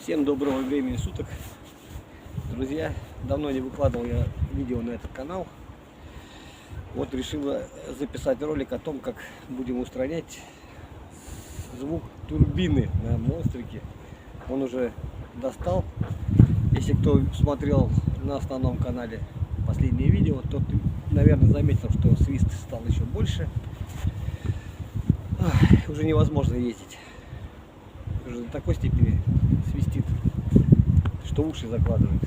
Всем доброго времени суток, друзья. Давно не выкладывал я видео на этот канал. Вот решила записать ролик о том, как будем устранять звук турбины на монстрике. Он уже достал. Если кто смотрел на основном канале последнее видео, тот, наверное, заметил, что свист стал еще больше. Уже невозможно ездить. Уже до такой степени свистит, что уши закладывает.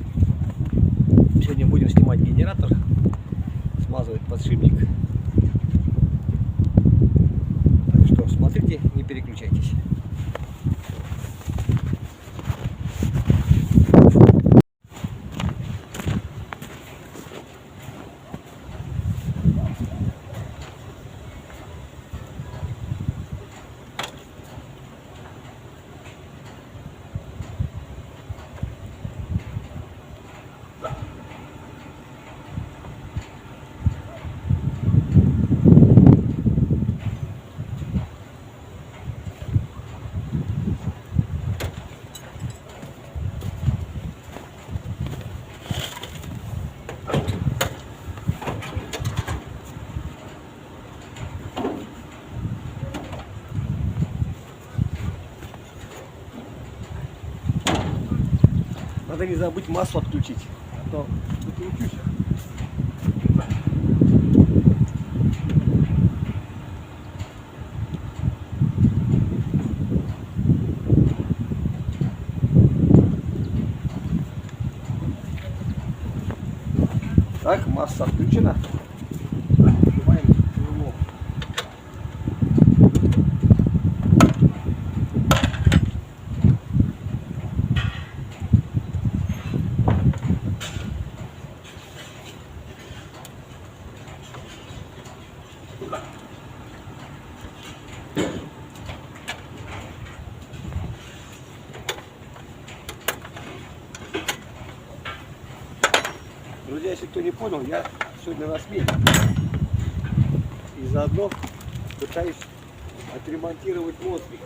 Сегодня будем снимать генератор, смазывать подшипник. Так что смотрите, не переключайтесь. Надо не забыть масло отключить, а то выкручусь. Так, масло отключено. Открываем крыло. Друзья, если кто не понял, я сегодня на смене и заодно пытаюсь отремонтировать монстрик.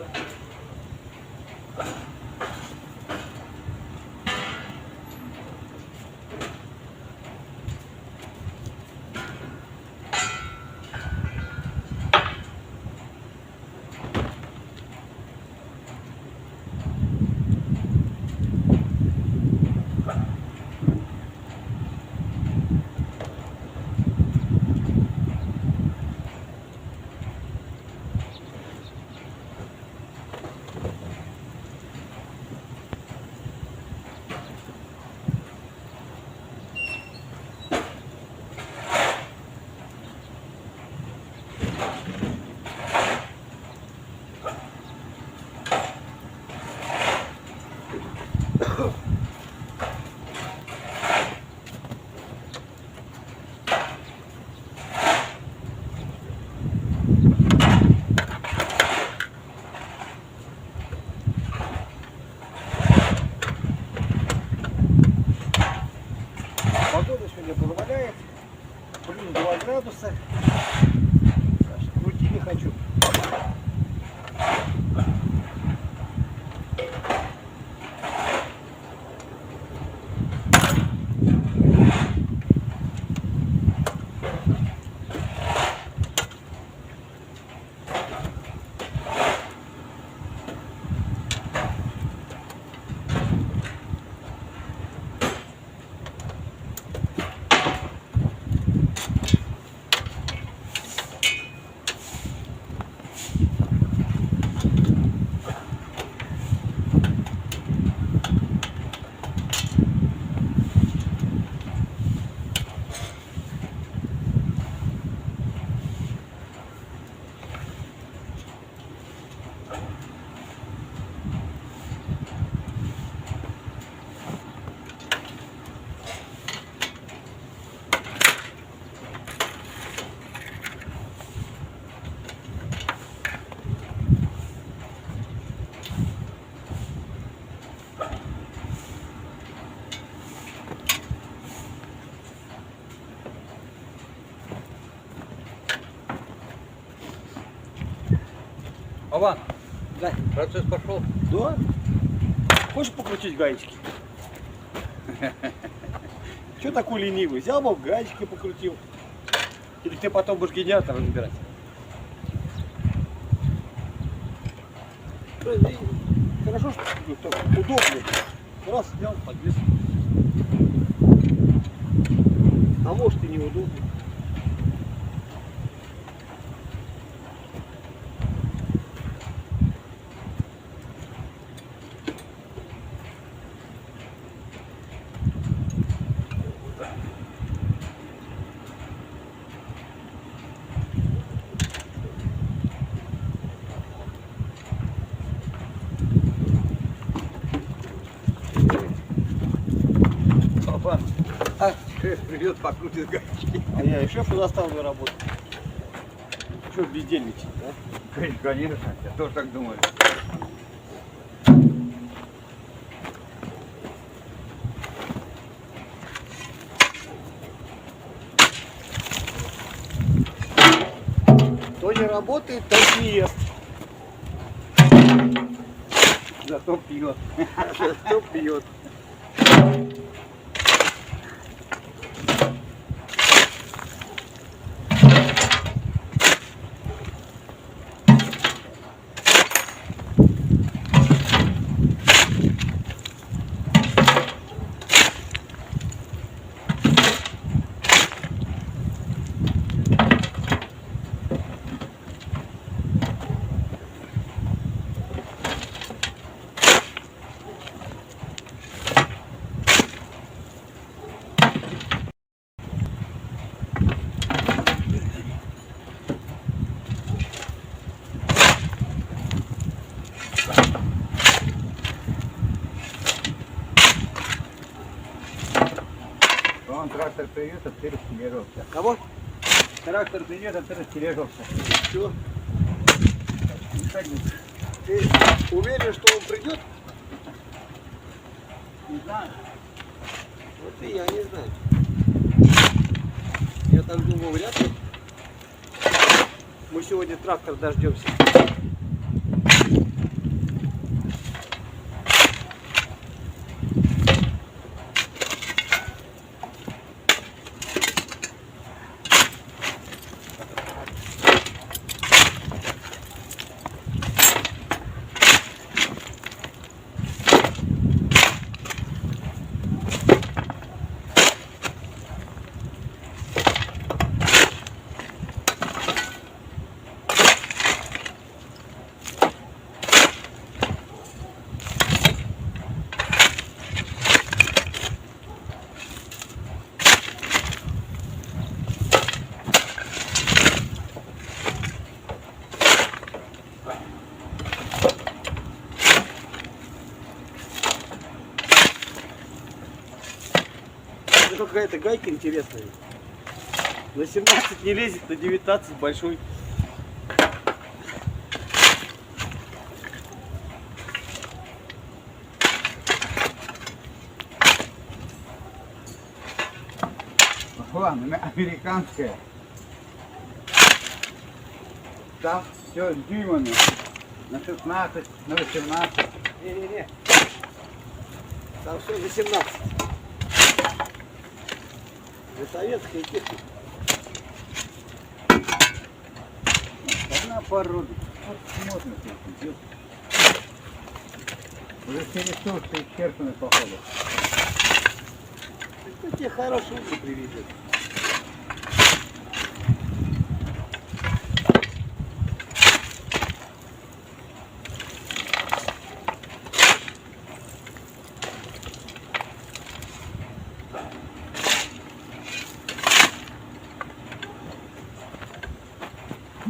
Погода сегодня позволяет, плюс 2 градуса, крутить не хочу. Ова, Да. процесс пошел. Да. Хочешь покрутить гаечки? Че такой ленивый? Взял бы гаечки покрутил. Или ты потом будешь генератор разбирать? Хорошо, что удобно. Раз снял, подвес. А может и неудобно. Папа, шеф придет, покрутит гаечки. А я и шефу заставлю работать. Что бездельничать, да? Конечно, я тоже так думаю. Кто не работает, тот не ест. Зато пьет. Кто пьет. Он трактор придет, а ты растережешься. Кого? Трактор придет, а ты растережешься. Все. Не ходи. Ты уверен, что он придет? Не знаю. Вот и я не знаю. Я так думал, вряд ли. Мы сегодня трактор дождемся. Это какая-то гайка интересная. На 17 не лезет, на 19 большой. Ладно, американская. Там все с дюймами. На 16, на 18. Не-не-не. Там все за 17. За советская техника. Одна порода. Вот можно тут идет. Уже все ресурсы исчерпаны, походу. Это тебе хороший ум приведет.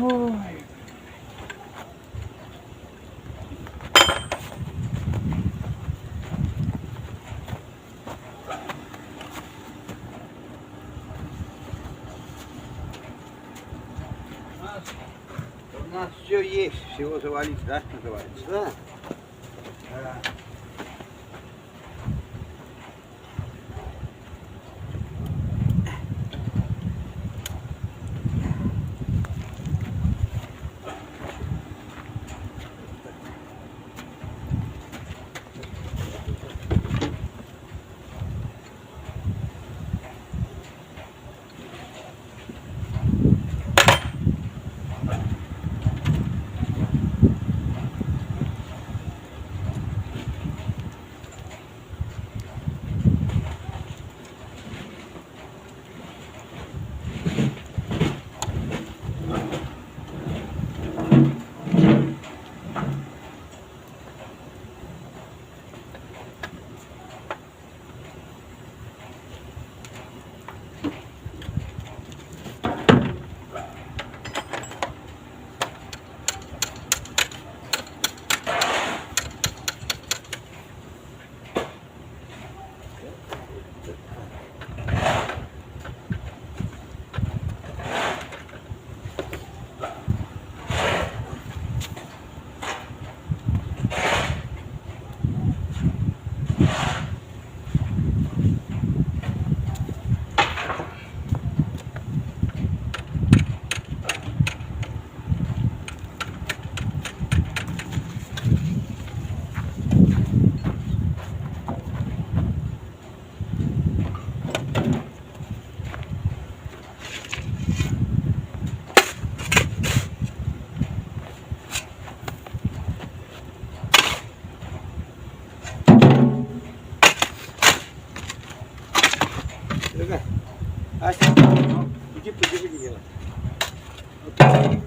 Ой. У нас все есть, всего завалить, да, называется? Да. Да.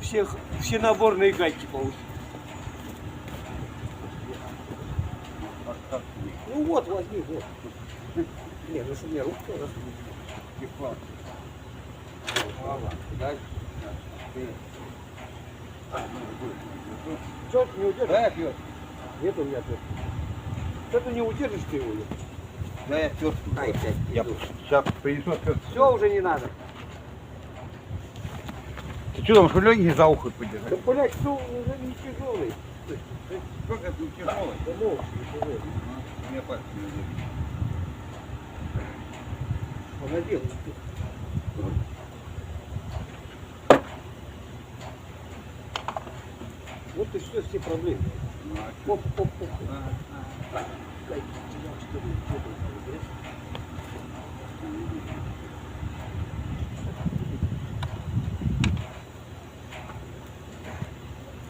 все наборные гайки получат. Ну вот, возьми, вот. Не, ну что мне руку раз. Что ты не удержишь? Да, я пьет. Нет у меня ответа. Что ты не удержишь ты его? Да, я пьет. Ай, блядь, Я сейчас принесу ответ. все уже не надо. Ты что там, что легкий за ухо подержать? Да, блядь, ну уже не тяжелый. Сколько это тяжелый? Да ну, не тяжелый. У меня пальцы не лежит. Понадел. Вот и все проблемы. Оп, оп, оп.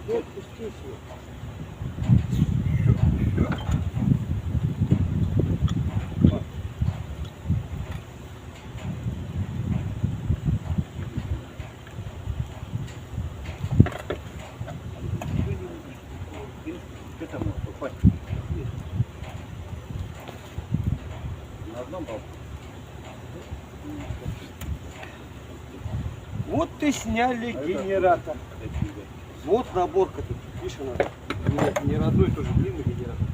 Ну, отпустись его. Что там может попасть? На одном балке. Вот и сняли генератор. Вот наборка тут, видишь, она не родной, тоже длинный генератор.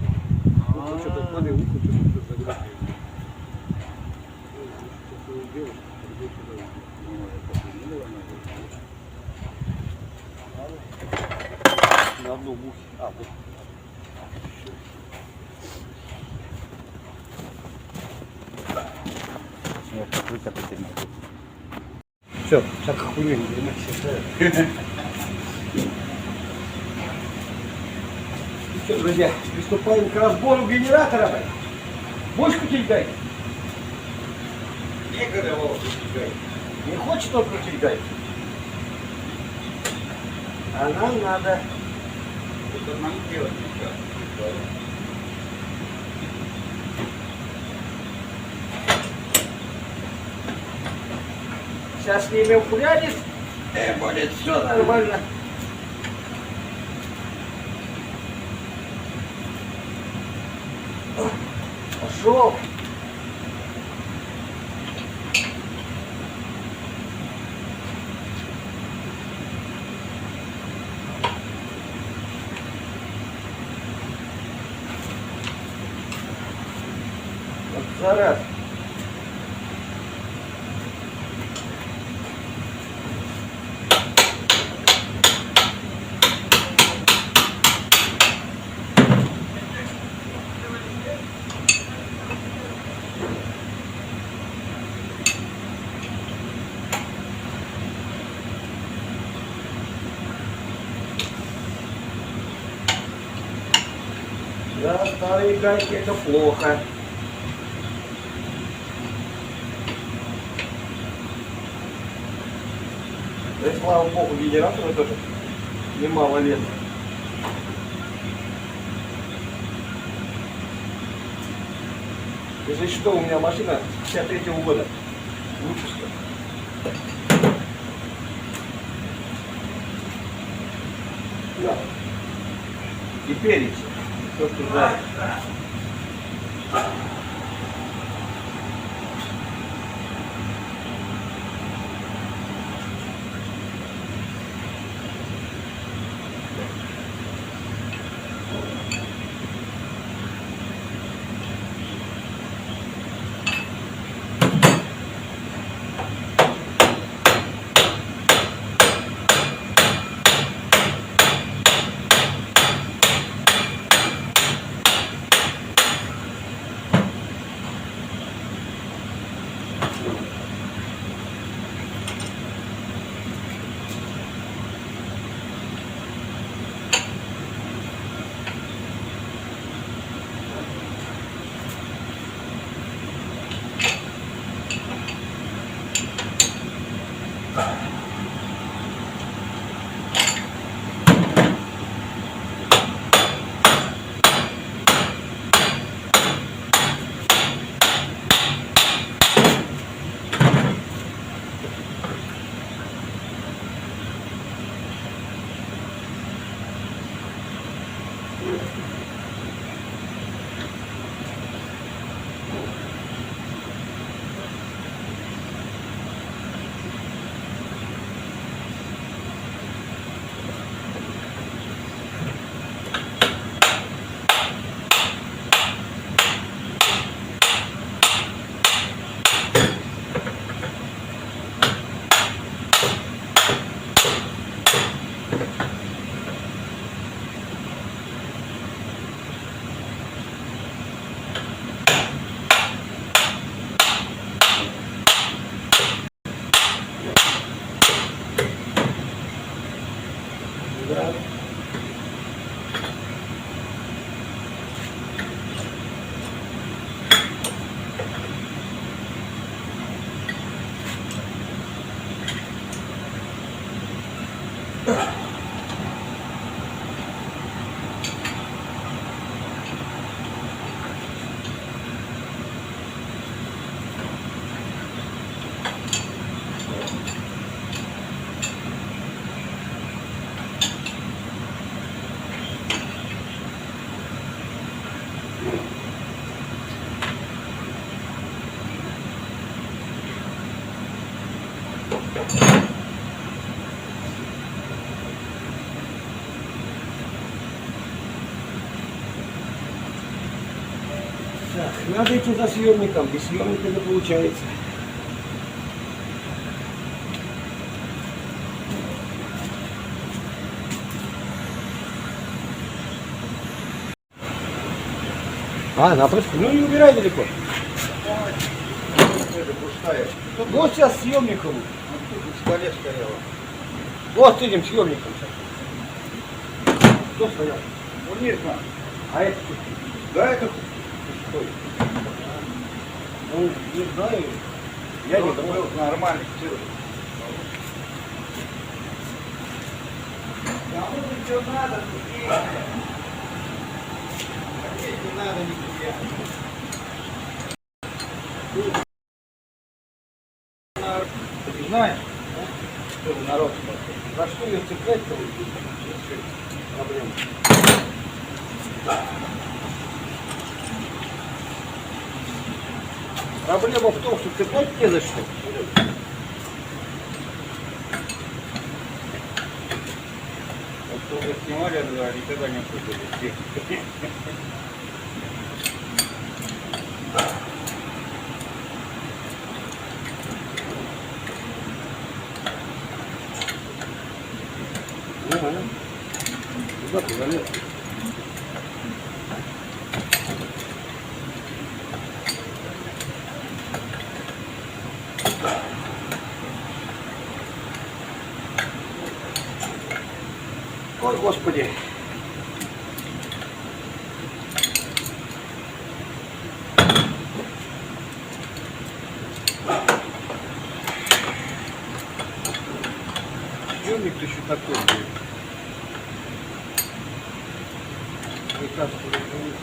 Вот что-то смотри, ухо что-то загрузка. На одном ухе. А, вот. Нет, как выкатать не могу. Все, так хуйню не занимайся. Ну что, друзья, приступаем к разбору генератора. Будешь крутить гайки? Некогда его крутить гайки. Не хочет он крутить гайки? А нам надо. Это нам делать нельзя. Сейчас снимем фулярис, будет все нормально. Пошел. Вот зараз. Да, старые гайки это плохо. Да и слава богу, генератору тоже немало лет. Если что, у меня машина 53-го года выпуска. Да. И перец. То, что знаю. Так, надо идти за съемником, без съемника не получается. Напротив. Ну не убирай далеко. Это пустая. Вот сейчас съемником. Тут в столе стояла. Вот с этим съемником сейчас. Кто стоял? Ну не знаю. А это? Да, это пустой. Ну, не знаю. Я не знаю. был нормальный человек. Кому что надо, тут есть. Не надо нихуя. Ты знаешь, что за народ? За что ее цеплять-то? Проблема. Проблема в том, что цеплять не за что. Вот кто бы снимали, да, никогда не путали. Куда ты залез? Ой, Господи. Съемник-то еще такой будет. Вытаскивать вниз.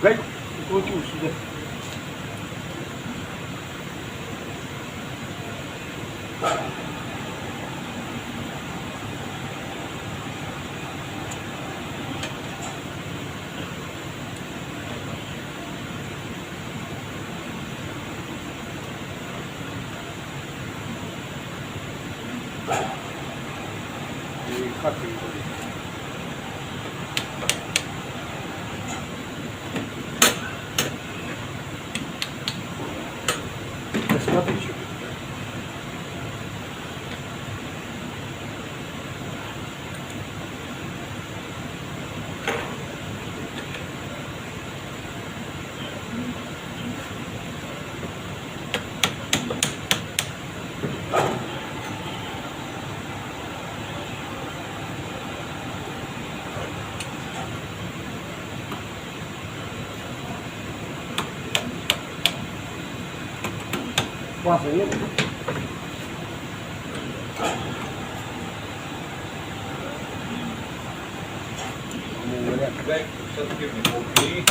Гайку крутил сюда. И как его говорить? Смотри, что. Паса нет? Ну, вариант. Дай все-таки убери.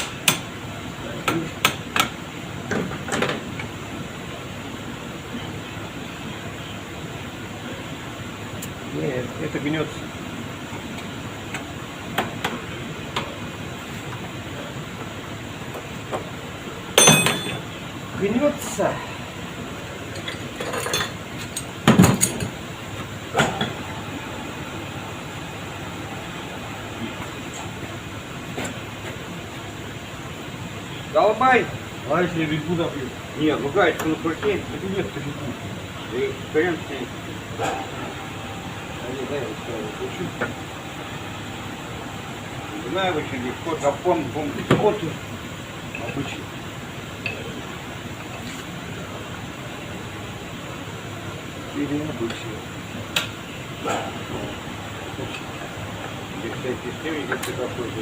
Нет, это гнется. Гнется. Долбай. А если резьбу добьют? Нет, ну гаечку накрути. Это нет резьбу. И хрен с ней. Дай я сразу включу. Знаю, очень легко, запомни, помни. Вот обычно. Или обычно. Здесь всякие системы, если такой же.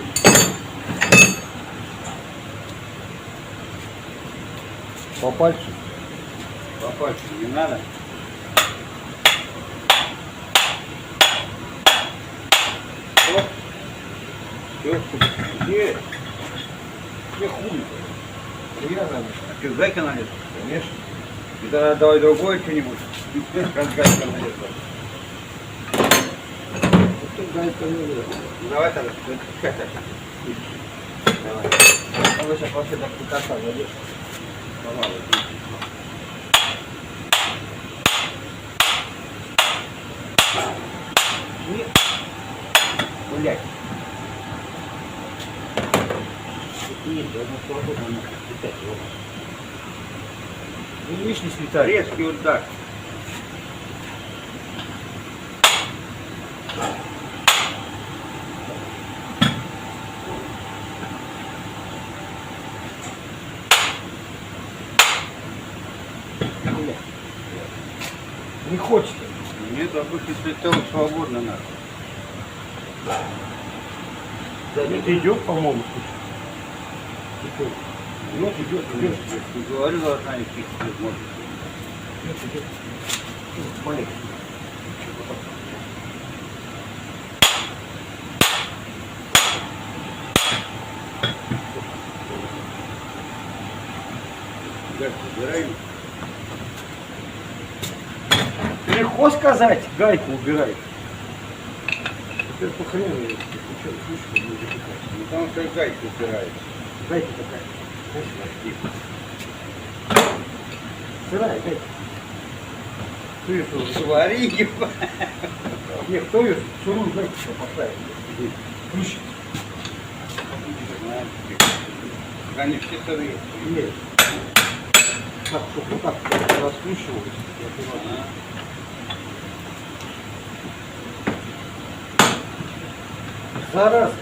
По пальцу. По пальцу не надо. Оп. Все, где? Не хуй. Я надо. А что, гайка налезла? Конечно. И тогда давай другое что-нибудь. Раз гайка налезла. Тут гайка не Ну, давай тогда. Давай. А вы сейчас вообще так пикаса зайдешь. Помалу. Нет. Гулять. Нет, я на свободу не летать его. Не лишний слетать. Резкий удар. Не хочет. Нет, обычно слетело свободно надо. Да это идет, по-моему, слушай. Ну, идет. Говорю, должна идти. Может. Идет. Маленький. Гайку убираем. Легко сказать, гайку убирай. Теперь по хрену, если ты что, слышишь, не запекать. Ну, потому что гайку убирает. Гайка такая. Сырая гайка. Кто ее сырую? Свари его. Нет, кто ее сырую гайку поставил? Ключ. Они все сырые. Нет. Так, чтобы вот так раскручивалось. Зараз.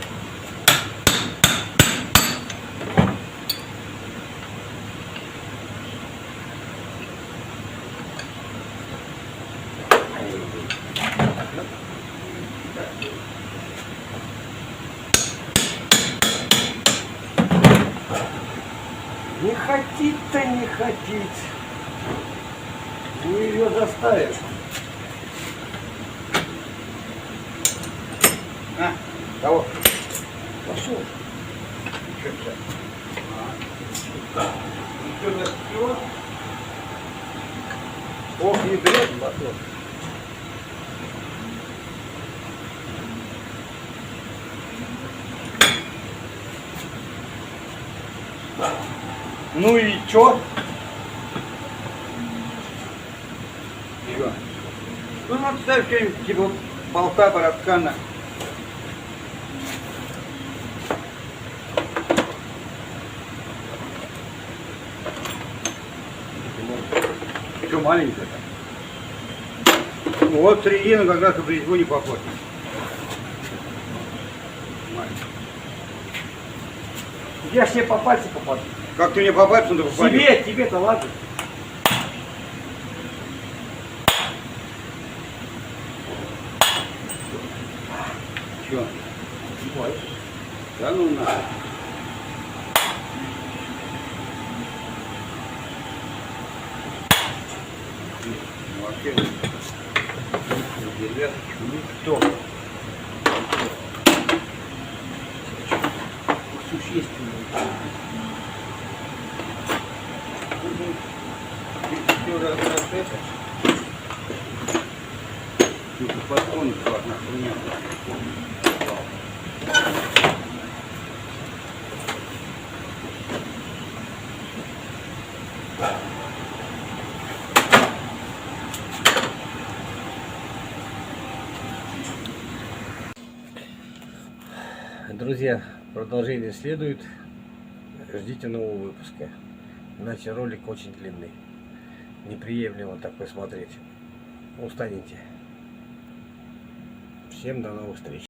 Не хотите, не хотите. Вы ее заставите. На. Кого? Пошел. Что это? Ну что, за все? Ох, не берет батон. Ну и чё? Что? Ну, надо ставить что-нибудь типа болта, барабкана. Что маленькая-то? Вот середина как раз в резьбу не похож. Я ж тебе по пальцу попаду. Как ты мне по пальцу-то попадешь? Тебе-то ладно. Что? Ой. Да ну на. Вообще никто. Существенно. Все раз это. Тут патроны одна хуйня. Друзья, продолжение следует. Ждите нового выпуска. Иначе ролик очень длинный. Неприемлемо такой смотреть. Устанете. Всем до новых встреч.